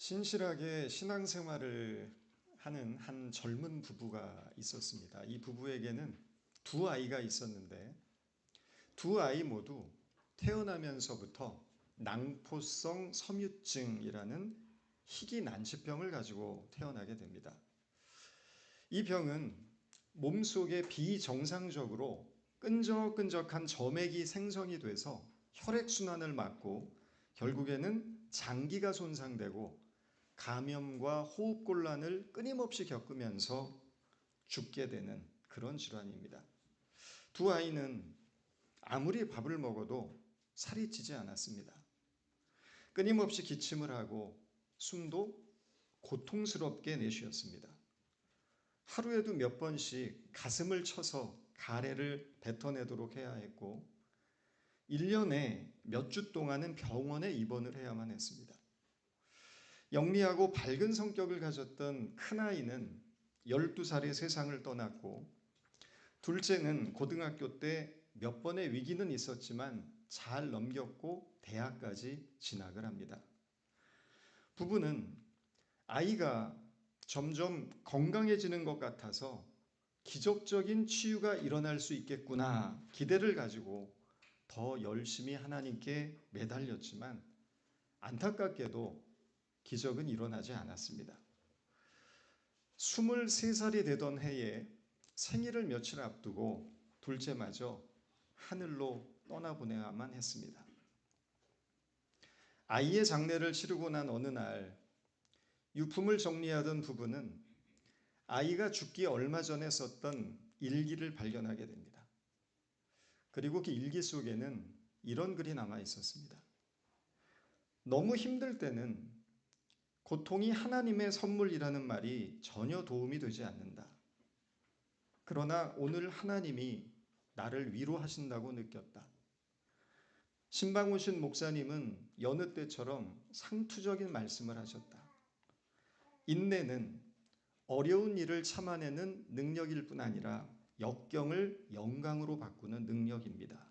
신실하게 신앙생활을 하는 한 젊은 부부가 있었습니다. 이 부부에게는 두 아이가 있었는데 두 아이 모두 태어나면서부터 낭포성 섬유증이라는 희귀 난치병을 가지고 태어나게 됩니다. 이 병은 몸속에 비정상적으로 끈적끈적한 점액이 생성이 돼서 혈액순환을 막고 결국에는 장기가 손상되고 감염과 호흡곤란을 끊임없이 겪으면서 죽게 되는 그런 질환입니다. 두 아이는 아무리 밥을 먹어도 살이 찌지 않았습니다. 끊임없이 기침을 하고 숨도 고통스럽게 내쉬었습니다. 하루에도 몇 번씩 가슴을 쳐서 가래를 뱉어내도록 해야 했고 1년에 몇 주 동안은 병원에 입원을 해야만 했습니다. 영리하고 밝은 성격을 가졌던 큰아이는 12살에 세상을 떠났고 둘째는 고등학교 때 몇 번의 위기는 있었지만 잘 넘겼고 대학까지 진학을 합니다. 부부는 아이가 점점 건강해지는 것 같아서 기적적인 치유가 일어날 수 있겠구나 기대를 가지고 더 열심히 하나님께 매달렸지만 안타깝게도 기적은 일어나지 않았습니다. 23살이 되던 해에 생일을 며칠 앞두고 둘째마저 하늘로 떠나보내야만 했습니다. 아이의 장례를 치르고 난 어느 날 유품을 정리하던 부부는 아이가 죽기 얼마 전에 썼던 일기를 발견하게 됩니다. 그리고 그 일기 속에는 이런 글이 남아 있었습니다. 너무 힘들 때는 고통이 하나님의 선물이라는 말이 전혀 도움이 되지 않는다. 그러나 오늘 하나님이 나를 위로하신다고 느꼈다. 신방우신 목사님은 여느 때처럼 상투적인 말씀을 하셨다. 인내는 어려운 일을 참아내는 능력일 뿐 아니라 역경을 영광으로 바꾸는 능력입니다.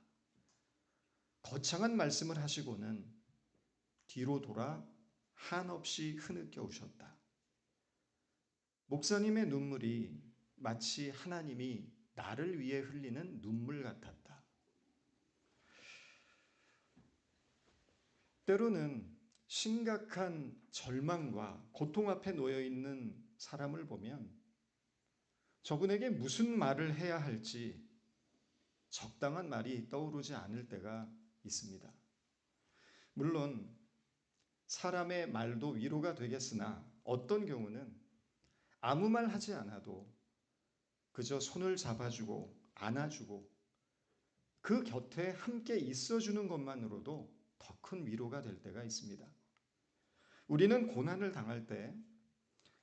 거창한 말씀을 하시고는 뒤로 돌아 한없이 흐느껴 오셨다. 목사님의 눈물이 마치 하나님이 나를 위해 흘리는 눈물 같았다. 때로는 심각한 절망과 고통 앞에 놓여 있는 사람을 보면 저분에게 무슨 말을 해야 할지 적당한 말이 떠오르지 않을 때가 있습니다. 물론 사람의 말도 위로가 되겠으나 어떤 경우는 아무 말 하지 않아도 그저 손을 잡아주고 안아주고 그 곁에 함께 있어주는 것만으로도 더 큰 위로가 될 때가 있습니다. 우리는 고난을 당할 때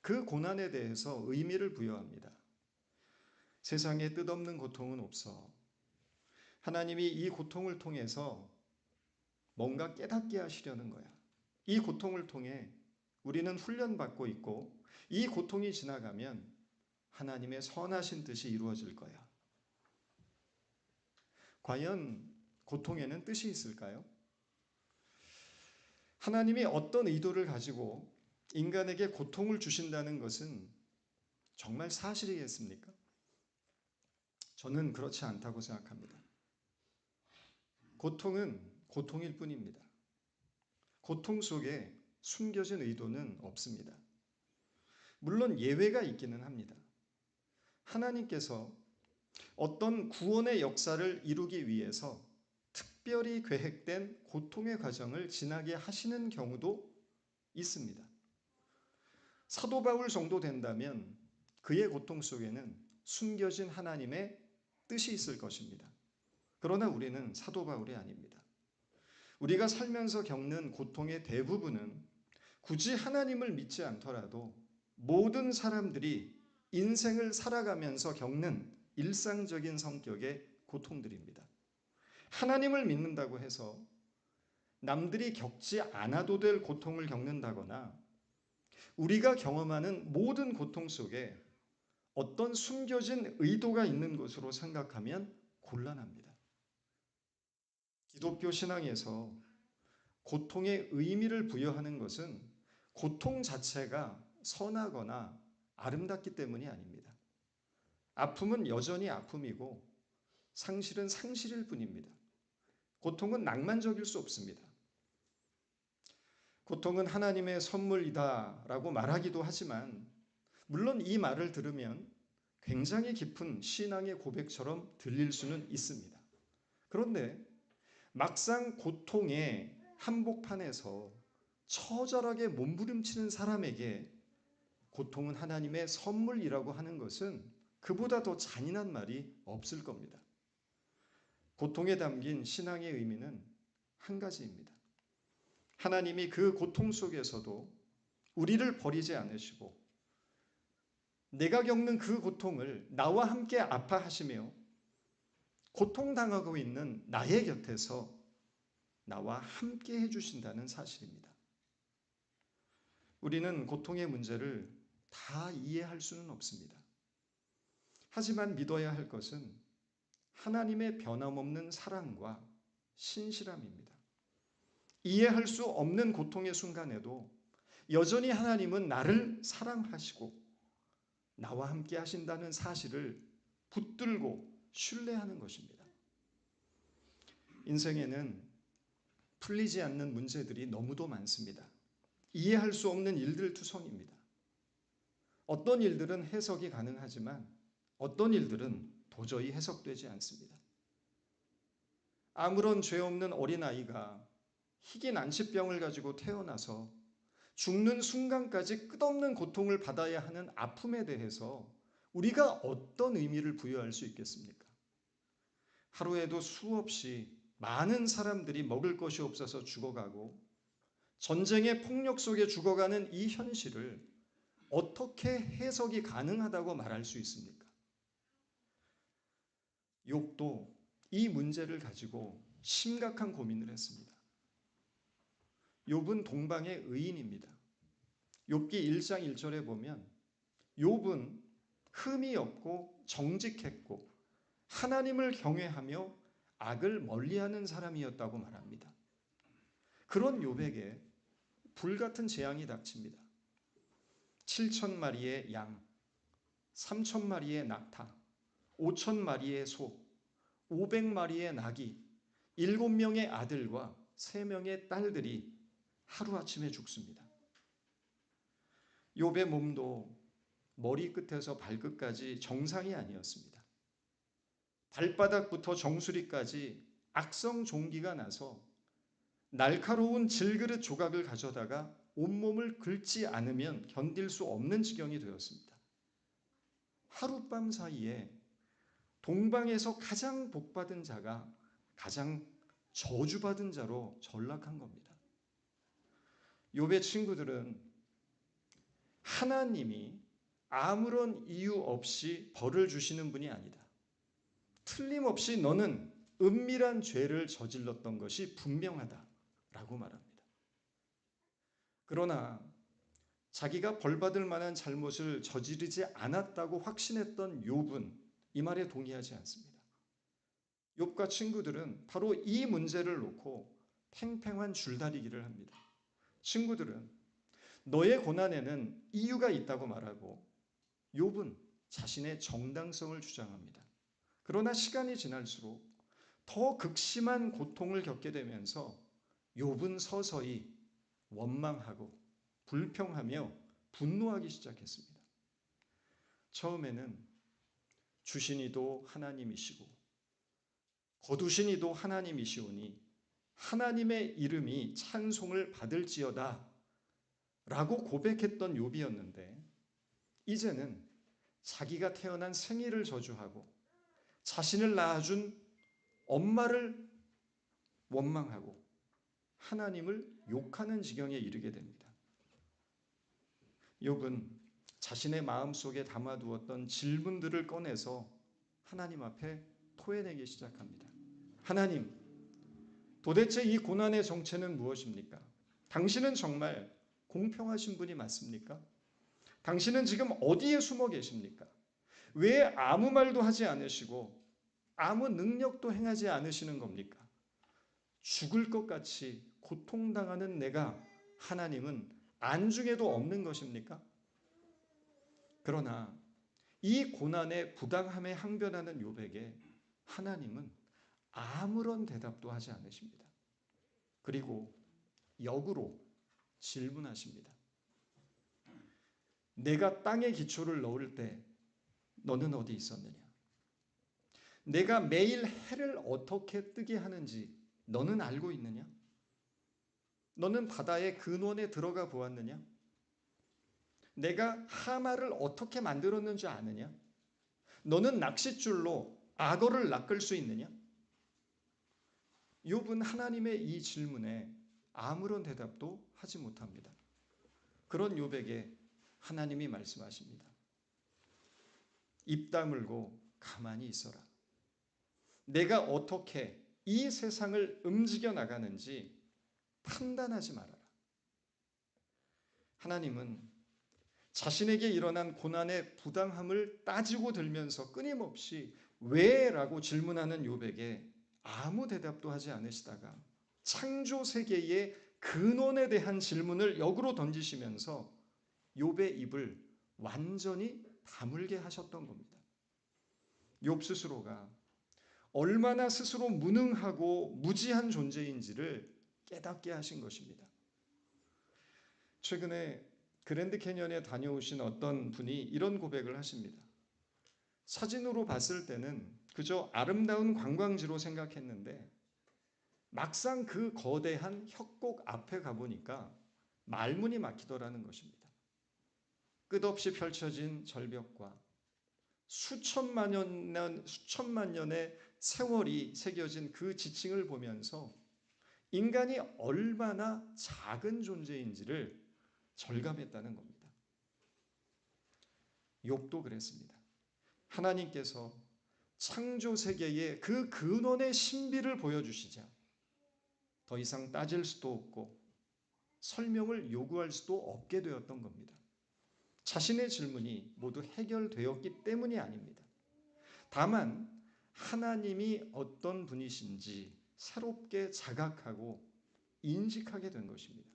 그 고난에 대해서 의미를 부여합니다. 세상에 뜻없는 고통은 없어. 하나님이 이 고통을 통해서 뭔가 깨닫게 하시려는 거야. 이 고통을 통해 우리는 훈련받고 있고 이 고통이 지나가면 하나님의 선하신 뜻이 이루어질 거야. 과연 고통에는 뜻이 있을까요? 하나님이 어떤 의도를 가지고 인간에게 고통을 주신다는 것은 정말 사실이겠습니까? 저는 그렇지 않다고 생각합니다. 고통은 고통일 뿐입니다. 고통 속에 숨겨진 의도는 없습니다. 물론 예외가 있기는 합니다. 하나님께서 어떤 구원의 역사를 이루기 위해서 특별히 계획된 고통의 과정을 지나게 하시는 경우도 있습니다. 사도 바울 정도 된다면 그의 고통 속에는 숨겨진 하나님의 뜻이 있을 것입니다. 그러나 우리는 사도 바울이 아닙니다. 우리가 살면서 겪는 고통의 대부분은 굳이 하나님을 믿지 않더라도 모든 사람들이 인생을 살아가면서 겪는 일상적인 성격의 고통들입니다. 하나님을 믿는다고 해서 남들이 겪지 않아도 될 고통을 겪는다거나 우리가 경험하는 모든 고통 속에 어떤 숨겨진 의도가 있는 것으로 생각하면 곤란합니다. 기독교 신앙에서 고통의 의미를 부여하는 것은 고통 자체가 선하거나 아름답기 때문이 아닙니다. 아픔은 여전히 아픔이고 상실은 상실일 뿐입니다. 고통은 낭만적일 수 없습니다. 고통은 하나님의 선물이다라고 말하기도 하지만 물론 이 말을 들으면 굉장히 깊은 신앙의 고백처럼 들릴 수는 있습니다. 그런데 막상 고통의 한복판에서 처절하게 몸부림치는 사람에게 고통은 하나님의 선물이라고 하는 것은 그보다 더 잔인한 말이 없을 겁니다. 고통에 담긴 신앙의 의미는 한 가지입니다. 하나님이 그 고통 속에서도 우리를 버리지 않으시고 내가 겪는 그 고통을 나와 함께 아파하시며 고통당하고 있는 나의 곁에서 나와 함께 해주신다는 사실입니다. 우리는 고통의 문제를 다 이해할 수는 없습니다. 하지만 믿어야 할 것은 하나님의 변함없는 사랑과 신실함입니다. 이해할 수 없는 고통의 순간에도 여전히 하나님은 나를 사랑하시고 나와 함께 하신다는 사실을 붙들고 신뢰하는 것입니다. 인생에는 풀리지 않는 문제들이 너무도 많습니다. 이해할 수 없는 일들 투성입니다. 어떤 일들은 해석이 가능하지만 어떤 일들은 도저히 해석되지 않습니다. 아무런 죄 없는 어린아이가 희귀 난치병을 가지고 태어나서 죽는 순간까지 끝없는 고통을 받아야 하는 아픔에 대해서 우리가 어떤 의미를 부여할 수 있겠습니까? 하루에도 수없이 많은 사람들이 먹을 것이 없어서 죽어가고 전쟁의 폭력 속에 죽어가는 이 현실을 어떻게 해석이 가능하다고 말할 수 있습니까? 욥도 이 문제를 가지고 심각한 고민을 했습니다. 욥은 동방의 의인입니다. 욥기 1장 1절에 보면 욥은 흠이 없고 정직했고 하나님을 경외하며 악을 멀리하는 사람이었다고 말합니다. 그런 욥에게 불같은 재앙이 닥칩니다. 7,000마리의 양, 3,000마리의 낙타, 5,000마리의 소, 500마리의 낙이 7명의 아들과 3명의 딸들이 하루아침에 죽습니다. 욥의 몸도 머리끝에서 발끝까지 정상이 아니었습니다. 발바닥부터 정수리까지 악성 종기가 나서 날카로운 질그릇 조각을 가져다가 온몸을 긁지 않으면 견딜 수 없는 지경이 되었습니다. 하룻밤 사이에 동방에서 가장 복받은 자가 가장 저주받은 자로 전락한 겁니다. 욥의 친구들은 하나님이 아무런 이유 없이 벌을 주시는 분이 아니다. 틀림없이 너는 은밀한 죄를 저질렀던 것이 분명하다라고 말합니다. 그러나 자기가 벌받을 만한 잘못을 저지르지 않았다고 확신했던 욥은 이 말에 동의하지 않습니다. 욥과 친구들은 바로 이 문제를 놓고 팽팽한 줄다리기를 합니다. 친구들은 너의 고난에는 이유가 있다고 말하고 욥은 자신의 정당성을 주장합니다. 그러나 시간이 지날수록 더 극심한 고통을 겪게 되면서 욥은 서서히 원망하고 불평하며 분노하기 시작했습니다. 처음에는 주신 이도 하나님이시고 거두신 이도 하나님이시오니 하나님의 이름이 찬송을 받을지어다 라고 고백했던 욥이었는데 이제는 자기가 태어난 생일을 저주하고 자신을 낳아준 엄마를 원망하고 하나님을 욕하는 지경에 이르게 됩니다. 욥은 자신의 마음속에 담아두었던 질문들을 꺼내서 하나님 앞에 토해내기 시작합니다. 하나님, 도대체 이 고난의 정체는 무엇입니까? 당신은 정말 공평하신 분이 맞습니까? 당신은 지금 어디에 숨어 계십니까? 왜 아무 말도 하지 않으시고 아무 능력도 행하지 않으시는 겁니까? 죽을 것 같이 고통당하는 내가 하나님은 안중에도 없는 것입니까? 그러나 이 고난의 부당함에 항변하는 욥에게 하나님은 아무런 대답도 하지 않으십니다. 그리고 역으로 질문하십니다. 내가 땅에 기초를 넣을 때 너는 어디 있었느냐? 내가 매일 해를 어떻게 뜨게 하는지 너는 알고 있느냐? 너는 바다의 근원에 들어가 보았느냐? 내가 하마를 어떻게 만들었는지 아느냐? 너는 낚싯줄로 악어를 낚을 수 있느냐? 욥은 하나님의 이 질문에 아무런 대답도 하지 못합니다. 그런 욥에게 하나님이 말씀하십니다. 입 다물고 가만히 있어라. 내가 어떻게 이 세상을 움직여 나가는지 판단하지 말아라. 하나님은 자신에게 일어난 고난의 부당함을 따지고 들면서 끊임없이 왜? 라고 질문하는 욥에게 아무 대답도 하지 않으시다가 창조 세계의 근원에 대한 질문을 역으로 던지시면서 욥의 입을 완전히 다물게 하셨던 겁니다. 욥 스스로가 얼마나 스스로 무능하고 무지한 존재인지를 깨닫게 하신 것입니다. 최근에 그랜드 캐니언에 다녀오신 어떤 분이 이런 고백을 하십니다. 사진으로 봤을 때는 그저 아름다운 관광지로 생각했는데 막상 그 거대한 협곡 앞에 가보니까 말문이 막히더라는 것입니다. 끝없이 펼쳐진 절벽과 수천만 년의 세월이 새겨진 그 지층을 보면서 인간이 얼마나 작은 존재인지를 절감했다는 겁니다. 욥도 그랬습니다. 하나님께서 창조 세계의 그 근원의 신비를 보여주시자 더 이상 따질 수도 없고 설명을 요구할 수도 없게 되었던 겁니다. 자신의 질문이 모두 해결되었기 때문이 아닙니다. 다만 하나님이 어떤 분이신지 새롭게 자각하고 인식하게 된 것입니다.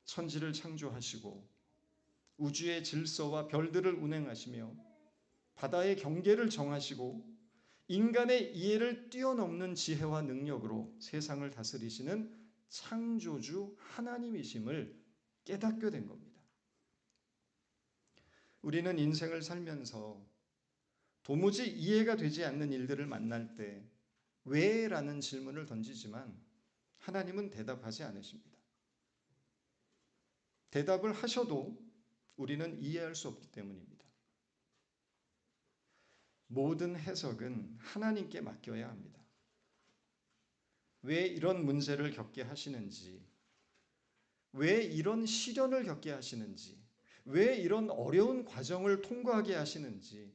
천지를 창조하시고 우주의 질서와 별들을 운행하시며 바다의 경계를 정하시고 인간의 이해를 뛰어넘는 지혜와 능력으로 세상을 다스리시는 창조주 하나님이심을 깨닫게 된 겁니다. 우리는 인생을 살면서 도무지 이해가 되지 않는 일들을 만날 때 왜? 라는 질문을 던지지만 하나님은 대답하지 않으십니다. 대답을 하셔도 우리는 이해할 수 없기 때문입니다. 모든 해석은 하나님께 맡겨야 합니다. 왜 이런 문제를 겪게 하시는지, 왜 이런 시련을 겪게 하시는지, 왜 이런 어려운 과정을 통과하게 하시는지,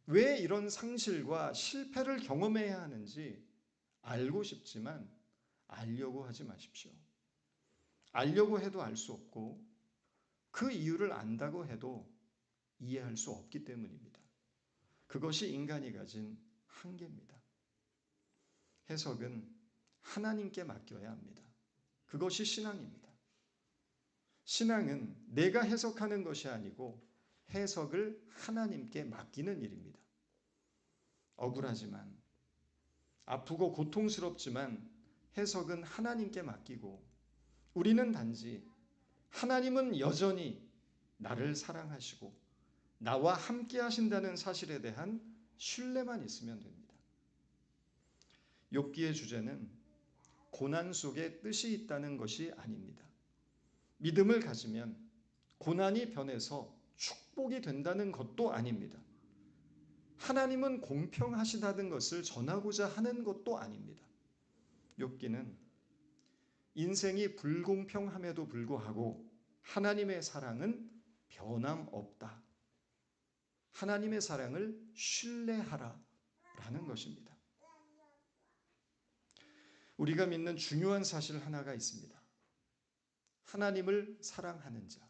왜 이런 상실과 실패를 경험해야 하는지 알고 싶지만 알려고 하지 마십시오. 알려고 해도 알 수 없고 그 이유를 안다고 해도 이해할 수 없기 때문입니다. 그것이 인간이 가진 한계입니다. 해석은 하나님께 맡겨야 합니다. 그것이 신앙입니다. 신앙은 내가 해석하는 것이 아니고 해석을 하나님께 맡기는 일입니다. 억울하지만 아프고 고통스럽지만 해석은 하나님께 맡기고 우리는 단지 하나님은 여전히 나를 사랑하시고 나와 함께 하신다는 사실에 대한 신뢰만 있으면 됩니다. 욥기의 주제는 고난 속에 뜻이 있다는 것이 아닙니다. 믿음을 가지면 고난이 변해서 축복이 된다는 것도 아닙니다. 하나님은 공평하시다는 것을 전하고자 하는 것도 아닙니다. 욥기는 인생이 불공평함에도 불구하고 하나님의 사랑은 변함없다. 하나님의 사랑을 신뢰하라 라는 것입니다. 우리가 믿는 중요한 사실 하나가 있습니다. 하나님을 사랑하는 자,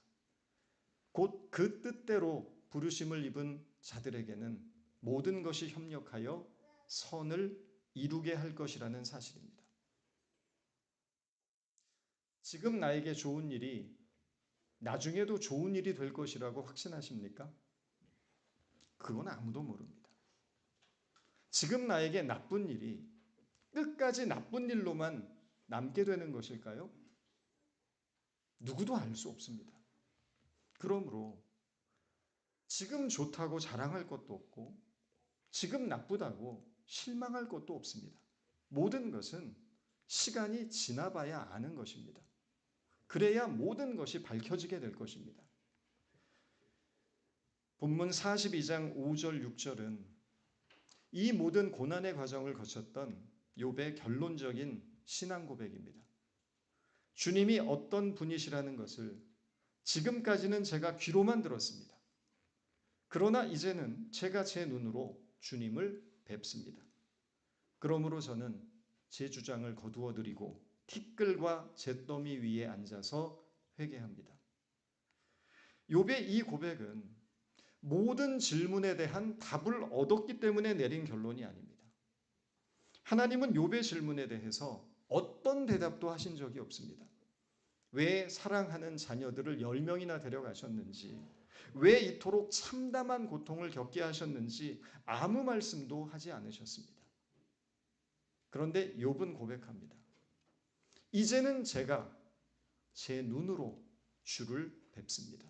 곧 그 뜻대로 부르심을 입은 자들에게는 모든 것이 협력하여 선을 이루게 할 것이라는 사실입니다. 지금 나에게 좋은 일이 나중에도 좋은 일이 될 것이라고 확신하십니까? 그건 아무도 모릅니다. 지금 나에게 나쁜 일이 끝까지 나쁜 일로만 남게 되는 것일까요? 누구도 알 수 없습니다. 그러므로 지금 좋다고 자랑할 것도 없고 지금 나쁘다고 실망할 것도 없습니다. 모든 것은 시간이 지나봐야 아는 것입니다. 그래야 모든 것이 밝혀지게 될 것입니다. 본문 42장 5절 6절은 이 모든 고난의 과정을 거쳤던 욥의 결론적인 신앙 고백입니다. 주님이 어떤 분이시라는 것을 지금까지는 제가 귀로만 들었습니다. 그러나 이제는 제가 제 눈으로 주님을 뵙습니다. 그러므로 저는 제 주장을 거두어 드리고 티끌과 잿더미 위에 앉아서 회개합니다. 욥의 이 고백은 모든 질문에 대한 답을 얻었기 때문에 내린 결론이 아닙니다. 하나님은 욥의 질문에 대해서 어떤 대답도 하신 적이 없습니다. 왜 사랑하는 자녀들을 10명이나 데려가셨는지, 왜 이토록 참담한 고통을 겪게 하셨는지 아무 말씀도 하지 않으셨습니다. 그런데 욥은 고백합니다. 이제는 제가 제 눈으로 주를 뵙습니다.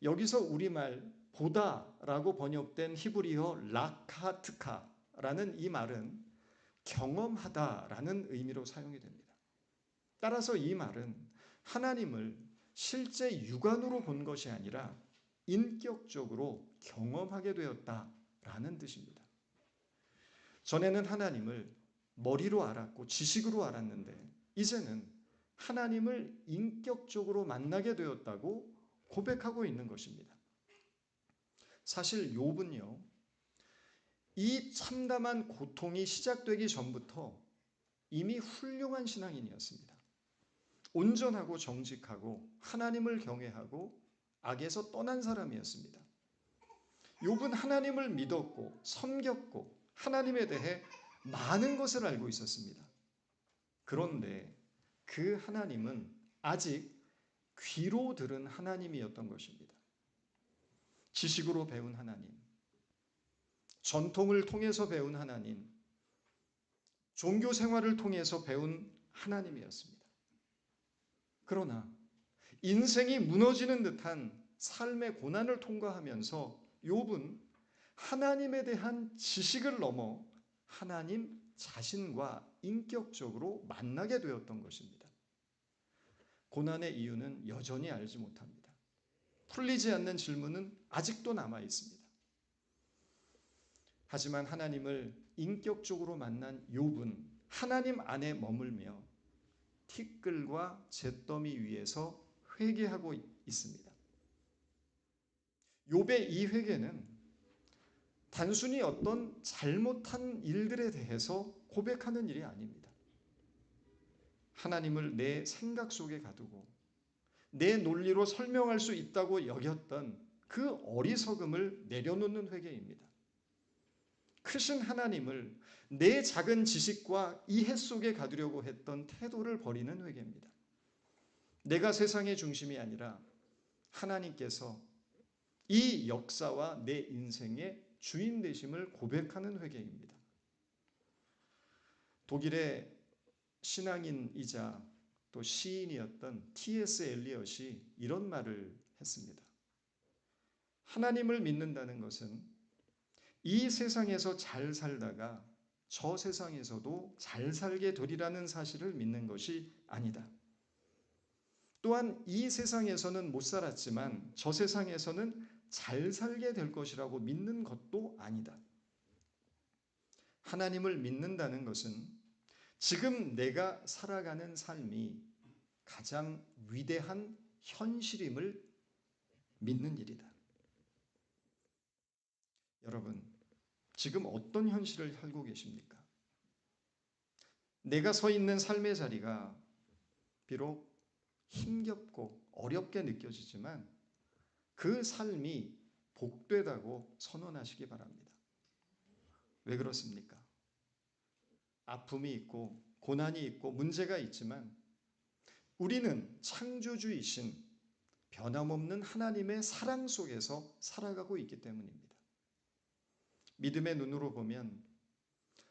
여기서 우리말 보다라고 번역된 히브리어 라카트카라는 이 말은 경험하다라는 의미로 사용이 됩니다. 따라서 이 말은 하나님을 실제 육안으로 본 것이 아니라 인격적으로 경험하게 되었다라는 뜻입니다. 전에는 하나님을 머리로 알았고 지식으로 알았는데 이제는 하나님을 인격적으로 만나게 되었다고 고백하고 있는 것입니다. 사실 욥은요, 이 참담한 고통이 시작되기 전부터 이미 훌륭한 신앙인이었습니다. 온전하고 정직하고 하나님을 경외하고 악에서 떠난 사람이었습니다. 욥은 하나님을 믿었고 섬겼고 하나님에 대해 많은 것을 알고 있었습니다. 그런데 그 하나님은 아직 귀로 들은 하나님이었던 것입니다. 지식으로 배운 하나님, 전통을 통해서 배운 하나님, 종교 생활을 통해서 배운 하나님이었습니다. 그러나 인생이 무너지는 듯한 삶의 고난을 통과하면서 욥은 하나님에 대한 지식을 넘어 하나님 자신과 인격적으로 만나게 되었던 것입니다. 고난의 이유는 여전히 알지 못합니다. 풀리지 않는 질문은 아직도 남아 있습니다. 하지만 하나님을 인격적으로 만난 욥은 하나님 안에 머물며 티끌과 잿더미 위에서 회개하고 있습니다. 욥의 이 회개는 단순히 어떤 잘못한 일들에 대해서 고백하는 일이 아닙니다. 하나님을 내 생각 속에 가두고 내 논리로 설명할 수 있다고 여겼던 그 어리석음을 내려놓는 회개입니다. 크신 하나님을 내 작은 지식과 이해 속에 가두려고 했던 태도를 버리는 회개입니다. 내가 세상의 중심이 아니라 하나님께서 이 역사와 내 인생의 주인 되심을 고백하는 회개입니다. 독일의 신앙인이자 또 시인이었던 T.S. 엘리엇이 이런 말을 했습니다. 하나님을 믿는다는 것은 이 세상에서 잘 살다가 저 세상에서도 잘 살게 되리라는 사실을 믿는 것이 아니다. 또한 이 세상에서는 못 살았지만 저 세상에서는 잘 살게 될 것이라고 믿는 것도 아니다. 하나님을 믿는다는 것은 지금 내가 살아가는 삶이 가장 위대한 현실임을 믿는 일이다. 여러분, 지금 어떤 현실을 살고 계십니까? 내가 서 있는 삶의 자리가 비록 힘겹고 어렵게 느껴지지만 그 삶이 복되다고 선언하시기 바랍니다. 왜 그렇습니까? 아픔이 있고 고난이 있고 문제가 있지만 우리는 창조주이신 변함없는 하나님의 사랑 속에서 살아가고 있기 때문입니다. 믿음의 눈으로 보면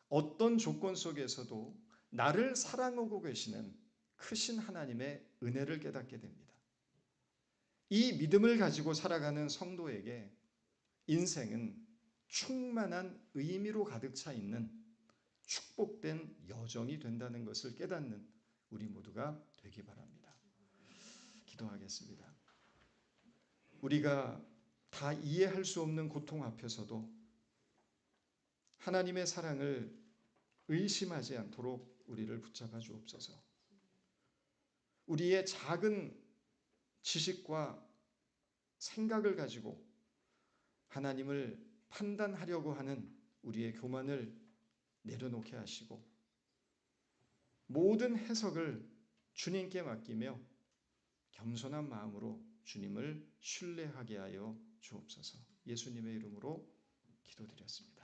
어떤 조건 속에서도 나를 사랑하고 계시는 크신 하나님의 은혜를 깨닫게 됩니다. 이 믿음을 가지고 살아가는 성도에게 인생은 충만한 의미로 가득 차 있는 축복된 여정이 된다는 것을 깨닫는 우리 모두가 되기 바랍니다. 기도하겠습니다. 우리가 다 이해할 수 없는 고통 앞에서도 하나님의 사랑을 의심하지 않도록 우리를 붙잡아 주옵소서. 우리의 작은 지식과 생각을 가지고 하나님을 판단하려고 하는 우리의 교만을 내려놓게 하시고 모든 해석을 주님께 맡기며 겸손한 마음으로 주님을 신뢰하게 하여 주옵소서. 예수님의 이름으로 기도드렸습니다.